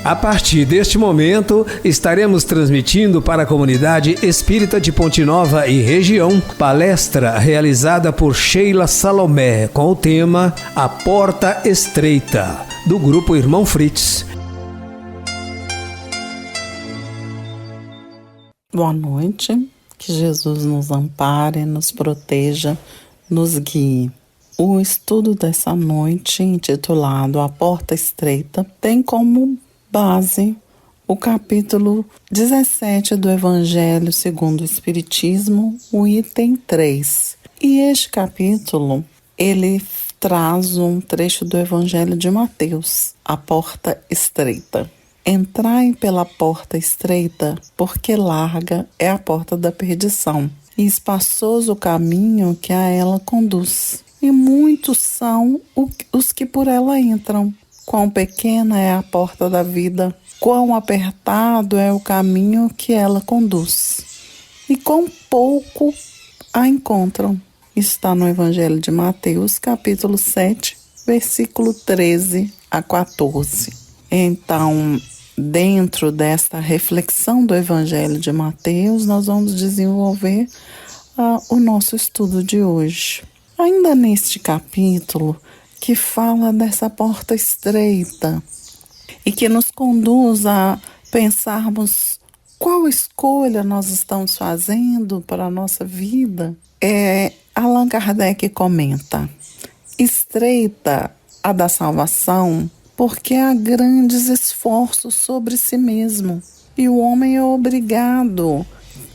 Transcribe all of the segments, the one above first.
A partir deste momento, estaremos transmitindo para a comunidade espírita de Ponte Nova e região, palestra realizada por Sheila Salomé, com o tema A Porta Estreita, do Grupo Irmão Fritz. Boa noite, que Jesus nos ampare, nos proteja, nos guie. O estudo dessa noite, intitulado A Porta Estreita, tem como base o capítulo 17 do Evangelho segundo o Espiritismo, o item 3. E este capítulo, ele traz um trecho do Evangelho de Mateus, a porta estreita. Entrai pela porta estreita, porque larga é a porta da perdição, e espaçoso o caminho que a ela conduz. E muitos são os que por ela entram. Quão pequena é a porta da vida, quão apertado é o caminho que ela conduz, e quão pouco a encontram. Está no Evangelho de Mateus, capítulo 7, versículo 13 a 14. Então, dentro desta reflexão do Evangelho de Mateus, nós vamos desenvolver o nosso estudo de hoje. Ainda neste capítulo, que fala dessa porta estreita e que nos conduz a pensarmos qual escolha nós estamos fazendo para a nossa vida, Allan Kardec comenta: estreita a da salvação, porque há grandes esforços sobre si mesmo, e o homem é obrigado,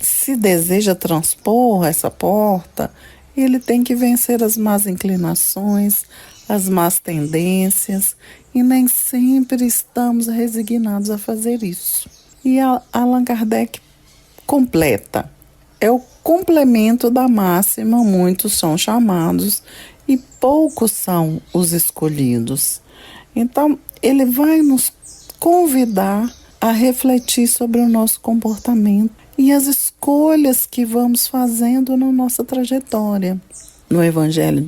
se deseja transpor essa porta, ele tem que vencer as más inclinações, as más tendências, e nem sempre estamos resignados a fazer isso. E Allan Kardec completa: é o complemento da máxima, muitos são chamados e poucos são os escolhidos. Então, ele vai nos convidar a refletir sobre o nosso comportamento e as escolhas que vamos fazendo na nossa trajetória. No Evangelho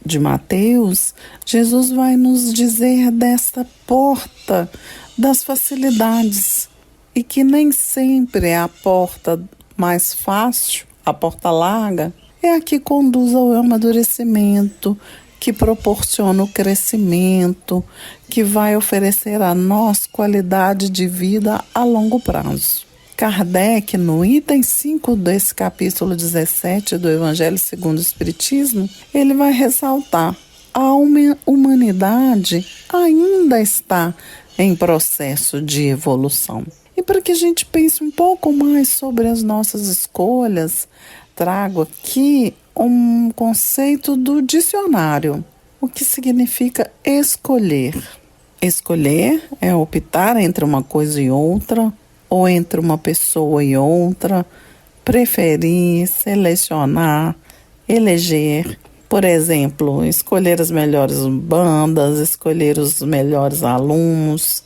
de Mateus, Jesus vai nos dizer desta porta das facilidades, e que nem sempre é a porta mais fácil, a porta larga, é a que conduz ao amadurecimento, que proporciona o crescimento, que vai oferecer a nós qualidade de vida a longo prazo. Kardec, no item 5 desse capítulo 17 do Evangelho segundo o Espiritismo, ele vai ressaltar: a humanidade ainda está em processo de evolução. E para que a gente pense um pouco mais sobre as nossas escolhas, trago aqui um conceito do dicionário. O que significa escolher? Escolher é optar entre uma coisa e outra, ou entre uma pessoa e outra, preferir, selecionar, eleger. Por exemplo, escolher as melhores bandas, escolher os melhores alunos,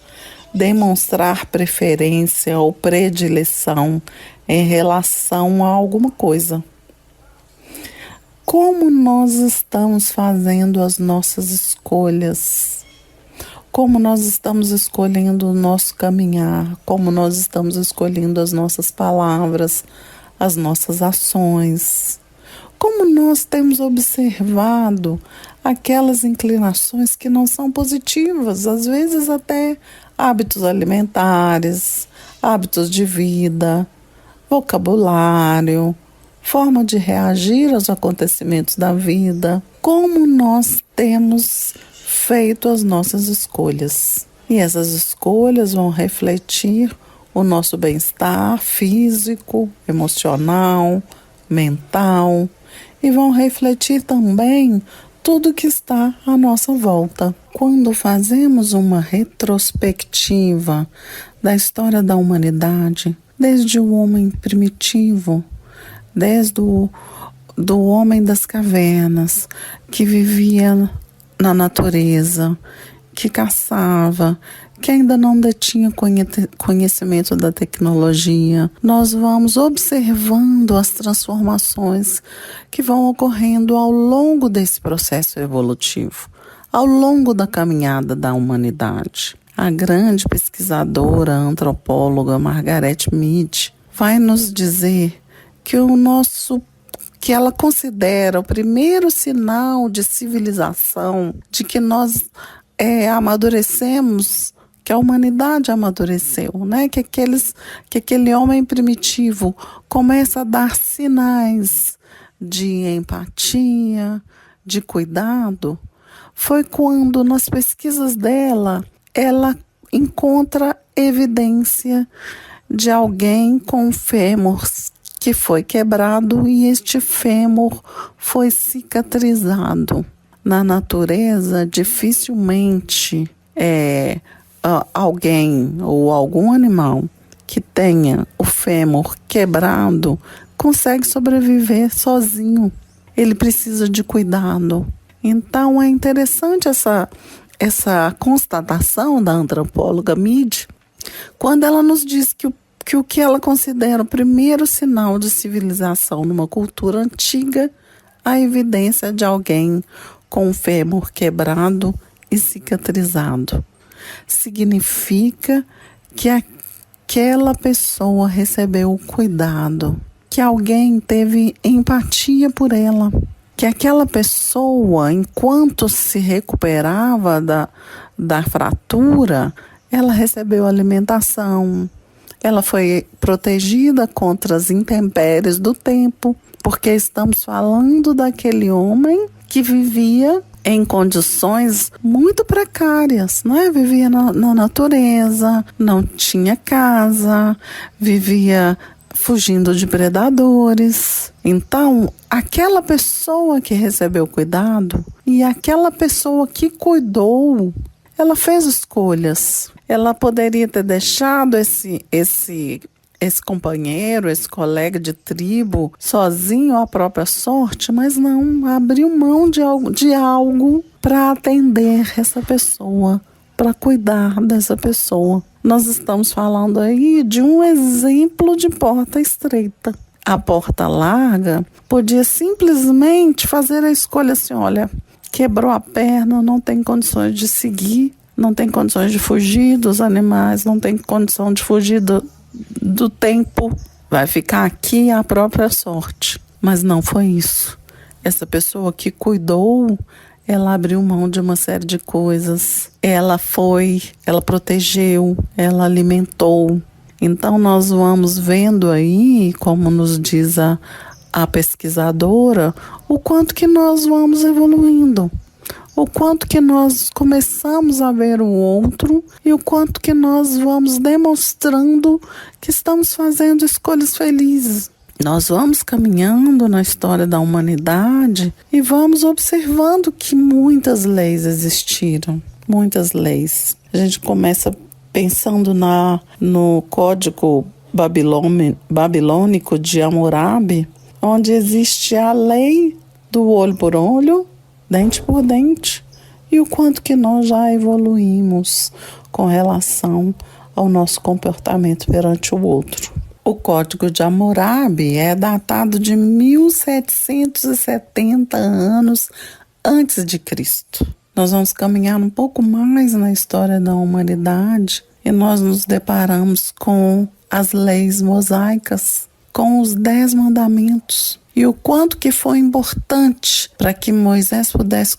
demonstrar preferência ou predileção em relação a alguma coisa. Como nós estamos fazendo as nossas escolhas? Como nós estamos escolhendo o nosso caminhar, como nós estamos escolhendo as nossas palavras, as nossas ações. Como nós temos observado aquelas inclinações que não são positivas, às vezes até hábitos alimentares, hábitos de vida, vocabulário, forma de reagir aos acontecimentos da vida. Como nós temos feito as nossas escolhas. E essas escolhas vão refletir o nosso bem-estar físico, emocional, mental, e vão refletir também tudo que está à nossa volta. Quando fazemos uma retrospectiva da história da humanidade, desde o homem primitivo, desde do homem das cavernas, que vivia na natureza, que caçava, que ainda não detinha conhecimento da tecnologia, nós vamos observando as transformações que vão ocorrendo ao longo desse processo evolutivo, ao longo da caminhada da humanidade. a grande pesquisadora, antropóloga Margaret Mead, vai nos dizer que que ela considera o primeiro sinal de civilização, de que nós amadurecemos, que a humanidade amadureceu, né? Que aquele homem primitivo começa a dar sinais de empatia, de cuidado, foi quando nas pesquisas dela, ela encontra evidência de alguém com fêmur que foi quebrado e este fêmur foi cicatrizado. Na natureza, dificilmente alguém ou algum animal que tenha o fêmur quebrado consegue sobreviver sozinho. Ele precisa de cuidado. Então é interessante essa constatação da antropóloga Mead, quando ela nos diz que o que ela considera o primeiro sinal de civilização numa cultura antiga, a evidência de alguém com o fêmur quebrado e cicatrizado. Significa que aquela pessoa recebeu o cuidado, que alguém teve empatia por ela, que aquela pessoa, enquanto se recuperava da fratura, ela recebeu alimentação, ela foi protegida contra as intempéries do tempo, porque estamos falando daquele homem que vivia em condições muito precárias, né? Vivia na natureza, não tinha casa, vivia fugindo de predadores. Então, aquela pessoa que recebeu cuidado e aquela pessoa que cuidou, ela fez escolhas. Ela poderia ter deixado esse companheiro, esse colega de tribo, sozinho à própria sorte, mas não, abriu mão de algo para atender essa pessoa, para cuidar dessa pessoa. Nós estamos falando aí de um exemplo de porta estreita. A porta larga podia simplesmente fazer a escolha assim, olha, quebrou a perna, não tem condições de seguir, não tem condições de fugir dos animais, não tem condição de fugir do tempo, vai ficar aqui à própria sorte. Mas não foi isso. Essa pessoa que cuidou, ela abriu mão de uma série de coisas. Ela protegeu, ela alimentou. Então nós vamos vendo aí, como nos diz a pesquisadora, o quanto que nós vamos evoluindo. O quanto que nós começamos a ver o outro e o quanto que nós vamos demonstrando que estamos fazendo escolhas felizes. Nós vamos caminhando na história da humanidade e vamos observando que muitas leis existiram, muitas leis. A gente começa pensando no código babilônico de Hammurabi, onde existe a lei do olho por olho, dente por dente, e o quanto que nós já evoluímos com relação ao nosso comportamento perante o outro. O Código de Hammurabi é datado de 1770 anos antes de Cristo. Nós vamos caminhar um pouco mais na história da humanidade e nós nos deparamos com as leis mosaicas, com os 10 mandamentos. E o quanto que foi importante para que Moisés pudesse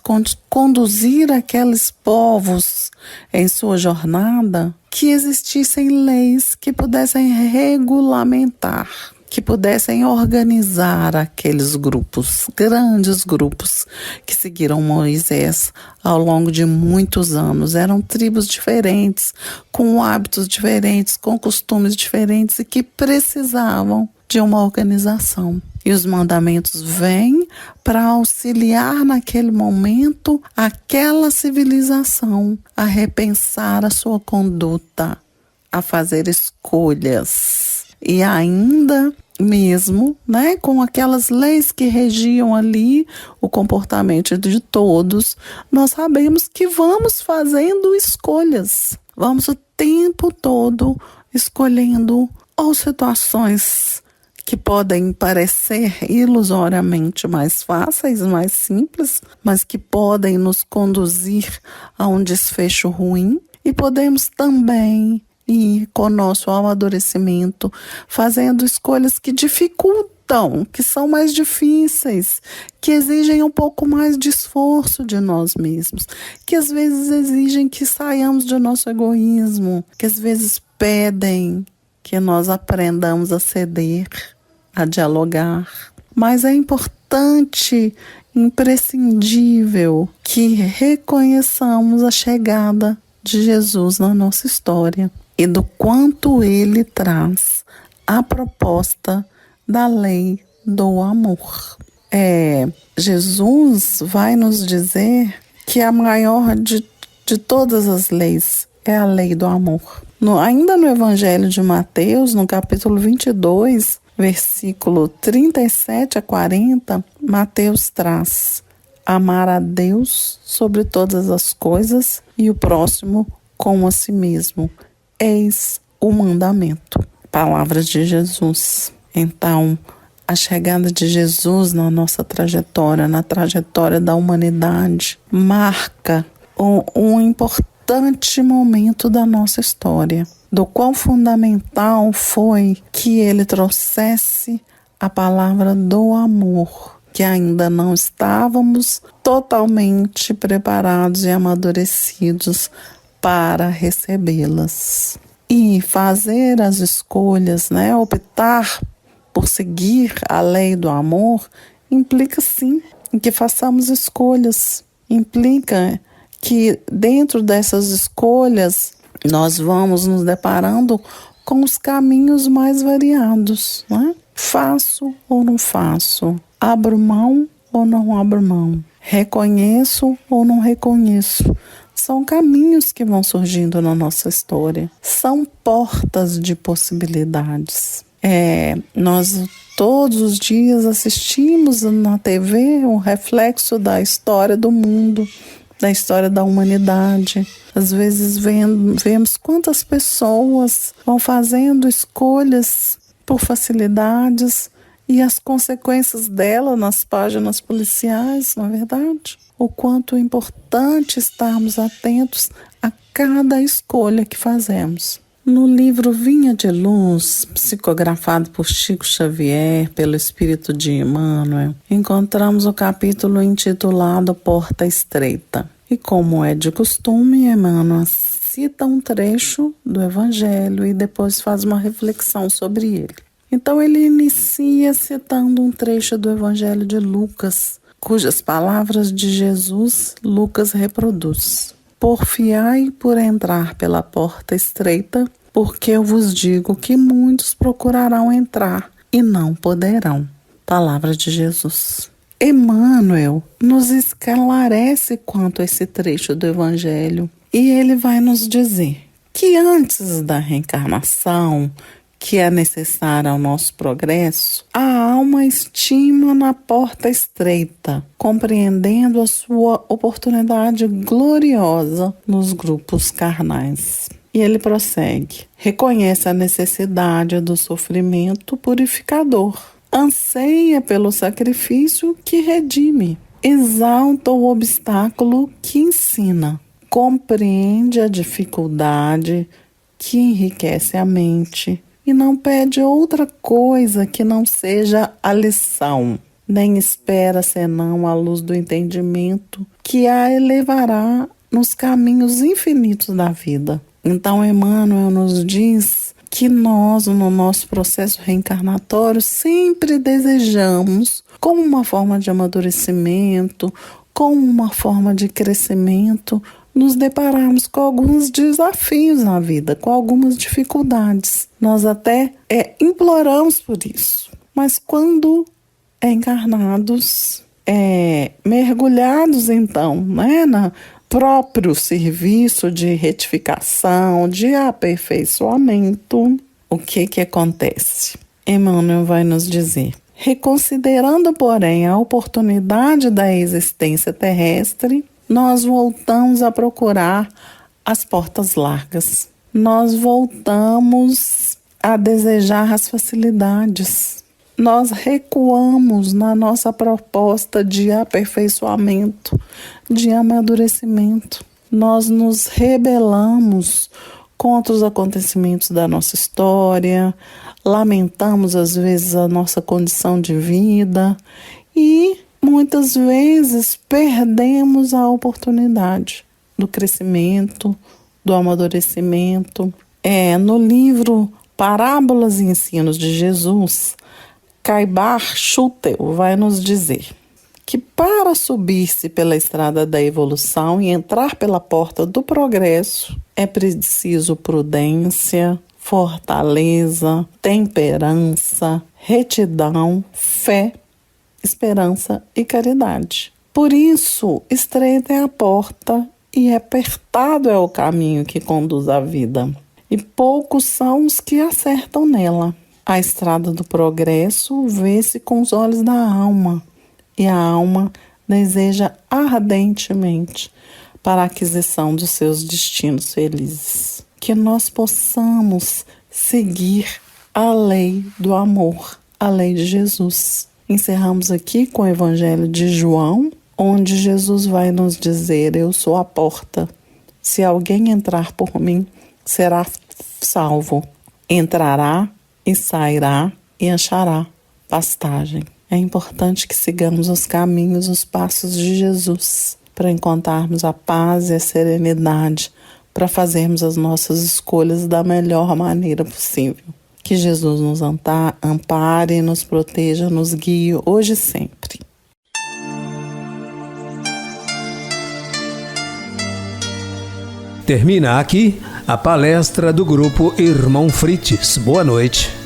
conduzir aqueles povos em sua jornada, que existissem leis que pudessem regulamentar, que pudessem organizar aqueles grupos, grandes grupos que seguiram Moisés ao longo de muitos anos. Eram tribos diferentes, com hábitos diferentes, com costumes diferentes e que precisavam de uma organização. E os mandamentos vêm para auxiliar naquele momento aquela civilização a repensar a sua conduta, a fazer escolhas. E ainda mesmo, né, com aquelas leis que regiam ali o comportamento de todos, nós sabemos que vamos fazendo escolhas. Vamos o tempo todo escolhendo ou situações que podem parecer ilusoriamente mais fáceis, mais simples, mas que podem nos conduzir a um desfecho ruim. E podemos também ir com o nosso amadurecimento, fazendo escolhas que dificultam, que são mais difíceis, que exigem um pouco mais de esforço de nós mesmos, que às vezes exigem que saiamos do nosso egoísmo, que às vezes pedem que nós aprendamos a ceder, a dialogar. Mas é importante, imprescindível, que reconheçamos a chegada de Jesus na nossa história e do quanto ele traz a proposta da lei do amor. Jesus vai nos dizer que a maior de todas as leis é a lei do amor. Ainda no Evangelho de Mateus, no capítulo 22, versículo 37 a 40, Mateus traz: amar a Deus sobre todas as coisas e o próximo como a si mesmo. Eis o mandamento. Palavras de Jesus. Então, a chegada de Jesus na nossa trajetória, na trajetória da humanidade, marca um importante momento da nossa história, do quão fundamental foi que ele trouxesse a palavra do amor, que ainda não estávamos totalmente preparados e amadurecidos para recebê-las. E fazer as escolhas, optar por seguir a lei do amor, implica sim em que façamos escolhas, implica que dentro dessas escolhas nós vamos nos deparando com os caminhos mais variados, Faço ou não faço? Abro mão ou não abro mão? Reconheço ou não reconheço? São caminhos que vão surgindo na nossa história. São portas de possibilidades. Nós todos os dias assistimos na TV um reflexo da história do mundo, da história da humanidade. Às vezes vemos quantas pessoas vão fazendo escolhas por facilidades e as consequências dela nas páginas policiais, não é verdade? O quanto é importante estarmos atentos a cada escolha que fazemos. No livro Vinha de Luz, psicografado por Chico Xavier, pelo Espírito de Emmanuel, encontramos o capítulo intitulado Porta Estreita. E como é de costume, Emmanuel cita um trecho do Evangelho e depois faz uma reflexão sobre ele. Então ele inicia citando um trecho do Evangelho de Lucas, cujas palavras de Jesus Lucas reproduz. Porfiai por entrar pela porta estreita, porque eu vos digo que muitos procurarão entrar e não poderão. Palavra de Jesus. Emmanuel nos esclarece quanto a esse trecho do Evangelho e ele vai nos dizer que antes da reencarnação, que é necessária ao nosso progresso, a alma estima na porta estreita, compreendendo a sua oportunidade gloriosa nos grupos carnais. E ele prossegue: reconhece a necessidade do sofrimento purificador, anseia pelo sacrifício que redime, exalta o obstáculo que ensina, compreende a dificuldade que enriquece a mente, e não pede outra coisa que não seja a lição, nem espera senão a luz do entendimento que a elevará nos caminhos infinitos da vida. Então Emmanuel nos diz que nós, no nosso processo reencarnatório, sempre desejamos, como uma forma de amadurecimento, como uma forma de crescimento, nos depararmos com alguns desafios na vida, com algumas dificuldades. Nós até imploramos por isso. Mas quando encarnados, mergulhados então, no próprio serviço de retificação, de aperfeiçoamento, o que acontece? Emmanuel vai nos dizer: reconsiderando, porém, a oportunidade da existência terrestre, nós voltamos a procurar as portas largas. Nós voltamos a desejar as facilidades. Nós recuamos na nossa proposta de aperfeiçoamento, de amadurecimento. nós nos rebelamos contra os acontecimentos da nossa história, lamentamos às vezes a nossa condição de vida e muitas vezes perdemos a oportunidade do crescimento, do amadurecimento. No livro Parábolas e Ensinos de Jesus, Caibar Schutel vai nos dizer que para subir-se pela estrada da evolução e entrar pela porta do progresso, é preciso prudência, fortaleza, temperança, retidão, fé, esperança e caridade. Por isso, estreita é a porta e apertado é o caminho que conduz à vida, e poucos são os que acertam nela. A estrada do progresso vê-se com os olhos da alma, e a alma deseja ardentemente para a aquisição dos seus destinos felizes. Que nós possamos seguir a lei do amor, a lei de Jesus. Encerramos aqui com o Evangelho de João, onde Jesus vai nos dizer: eu sou a porta. Se alguém entrar por mim, será salvo. Entrará e sairá e achará pastagem. É importante que sigamos os caminhos, os passos de Jesus, para encontrarmos a paz e a serenidade, para fazermos as nossas escolhas da melhor maneira possível. Que Jesus nos ampare, nos proteja, nos guie hoje e sempre. Termina aqui a palestra do Grupo Irmão Frites. Boa noite.